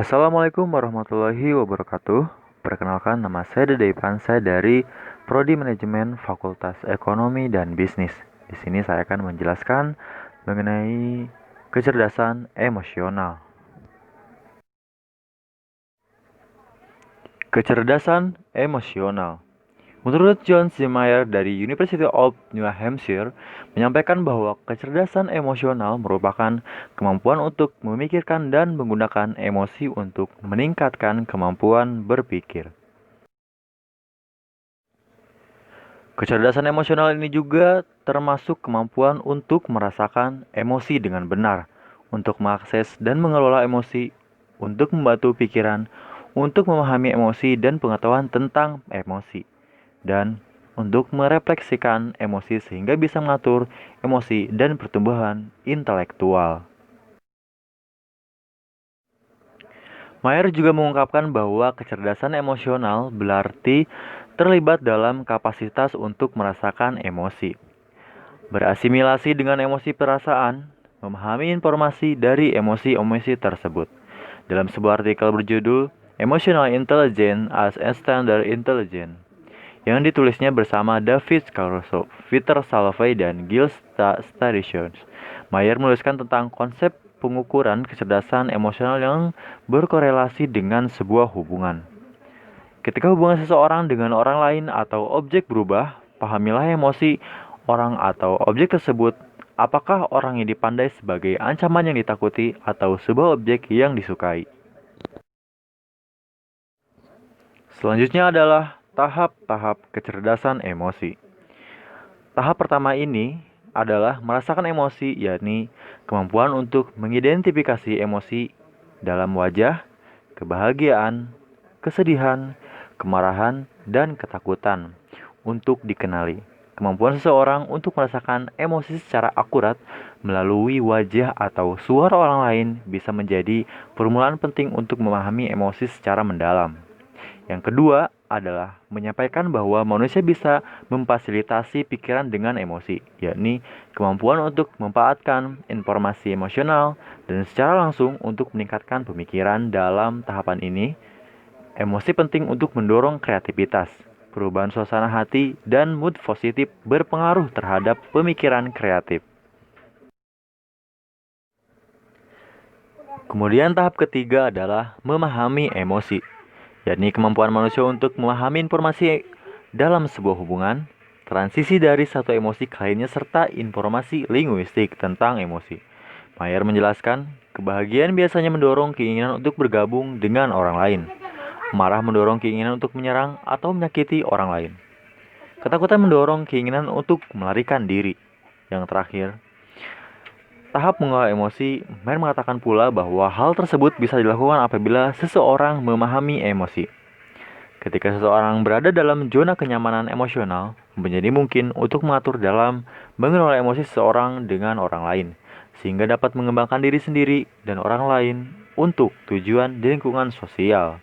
Assalamualaikum warahmatullahi wabarakatuh. Perkenalkan, nama saya Dede Ivan, saya dari Prodi Manajemen Fakultas Ekonomi dan Bisnis. Di sini saya akan menjelaskan mengenai kecerdasan emosional. Kecerdasan emosional. Menurut John C. Mayer dari University of New Hampshire, menyampaikan bahwa kecerdasan emosional merupakan kemampuan untuk memikirkan dan menggunakan emosi untuk meningkatkan kemampuan berpikir. Kecerdasan emosional ini juga termasuk kemampuan untuk merasakan emosi dengan benar, untuk mengakses dan mengelola emosi, untuk membantu pikiran, untuk memahami emosi dan pengetahuan tentang emosi, dan untuk merefleksikan emosi sehingga bisa mengatur emosi dan pertumbuhan intelektual. Mayer juga mengungkapkan bahwa kecerdasan emosional berarti terlibat dalam kapasitas untuk merasakan emosi, berasimilasi dengan emosi perasaan, memahami informasi dari emosi-emosi tersebut. Dalam sebuah artikel berjudul Emotional Intelligence as a Standard Intelligence, yang ditulisnya bersama David Caruso, Peter Salovey, dan Gil Starions, Mayer menuliskan tentang konsep pengukuran kecerdasan emosional yang berkorelasi dengan sebuah hubungan. Ketika hubungan seseorang dengan orang lain atau objek berubah, pahamilah emosi orang atau objek tersebut. Apakah orang yang dipandai sebagai ancaman yang ditakuti atau sebuah objek yang disukai? Selanjutnya adalah tahap-tahap kecerdasan emosi. Tahap pertama ini adalah merasakan emosi, yakni kemampuan untuk mengidentifikasi emosi dalam wajah, kebahagiaan, kesedihan, kemarahan, dan ketakutan untuk dikenali. Kemampuan seseorang untuk merasakan emosi secara akurat melalui wajah atau suara orang lain bisa menjadi permulaan penting untuk memahami emosi secara mendalam. Yang kedua adalah menyampaikan bahwa manusia bisa memfasilitasi pikiran dengan emosi, yakni kemampuan untuk memanfaatkan informasi emosional dan secara langsung untuk meningkatkan pemikiran. Dalam tahapan ini, emosi penting untuk mendorong kreativitas, perubahan suasana hati, dan mood positif berpengaruh terhadap pemikiran kreatif. Kemudian tahap ketiga adalah memahami emosi, yakni kemampuan manusia untuk memahami informasi dalam sebuah hubungan, transisi dari satu emosi ke lainnya, serta informasi linguistik tentang emosi. Mayer menjelaskan, kebahagiaan biasanya mendorong keinginan untuk bergabung dengan orang lain. Marah mendorong keinginan untuk menyerang atau menyakiti orang lain. Ketakutan mendorong keinginan untuk melarikan diri. Yang terakhir, tahap mengolah emosi. Mayer mengatakan pula bahwa hal tersebut bisa dilakukan apabila seseorang memahami emosi. Ketika seseorang berada dalam zona kenyamanan emosional, menjadi mungkin untuk mengatur dalam mengelola emosi seseorang dengan orang lain, sehingga dapat mengembangkan diri sendiri dan orang lain untuk tujuan di lingkungan sosial.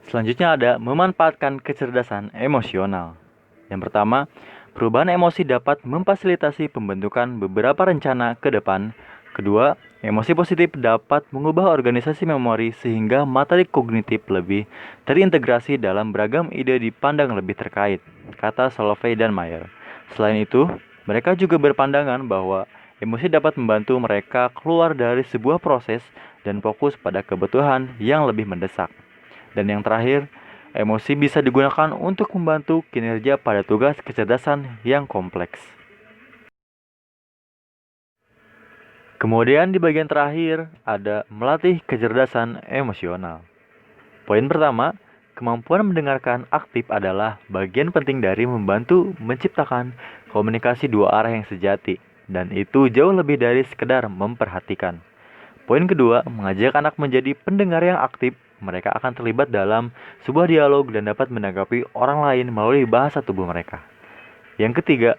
Selanjutnya ada memanfaatkan kecerdasan emosional. Yang pertama, perubahan emosi dapat memfasilitasi pembentukan beberapa rencana ke depan. Kedua, emosi positif dapat mengubah organisasi memori sehingga materi kognitif lebih terintegrasi dalam beragam ide dipandang lebih terkait, kata Salovey dan Mayer. Selain itu, mereka juga berpandangan bahwa emosi dapat membantu mereka keluar dari sebuah proses dan fokus pada kebutuhan yang lebih mendesak. Dan yang terakhir, emosi bisa digunakan untuk membantu kinerja pada tugas kecerdasan yang kompleks. Kemudian di bagian terakhir ada melatih kecerdasan emosional. Poin pertama, kemampuan mendengarkan aktif adalah bagian penting dari membantu menciptakan komunikasi dua arah yang sejati, dan itu jauh lebih dari sekedar memperhatikan. Poin kedua, mengajak anak menjadi pendengar yang aktif. Mereka akan terlibat dalam sebuah dialog dan dapat menanggapi orang lain melalui bahasa tubuh mereka. Yang ketiga,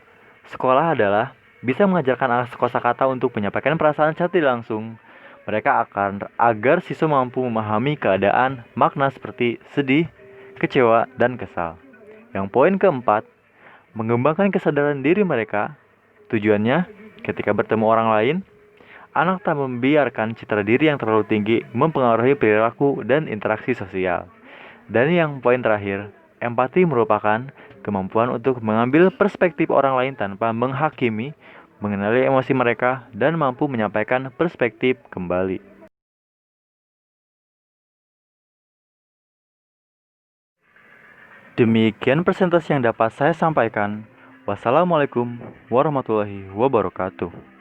sekolah adalah bisa mengajarkan anak kosakata untuk menyampaikan perasaan secara tidak langsung. Mereka akan agar siswa mampu memahami keadaan, makna seperti sedih, kecewa, dan kesal. Yang poin keempat, mengembangkan kesadaran diri mereka. Tujuannya, ketika bertemu orang lain, Anak tak membiarkan citra diri yang terlalu tinggi mempengaruhi perilaku dan interaksi sosial. Dan yang poin terakhir, empati merupakan kemampuan untuk mengambil perspektif orang lain tanpa menghakimi, mengenali emosi mereka, dan mampu menyampaikan perspektif kembali. Demikian presentasi yang dapat saya sampaikan. Wassalamualaikum warahmatullahi wabarakatuh.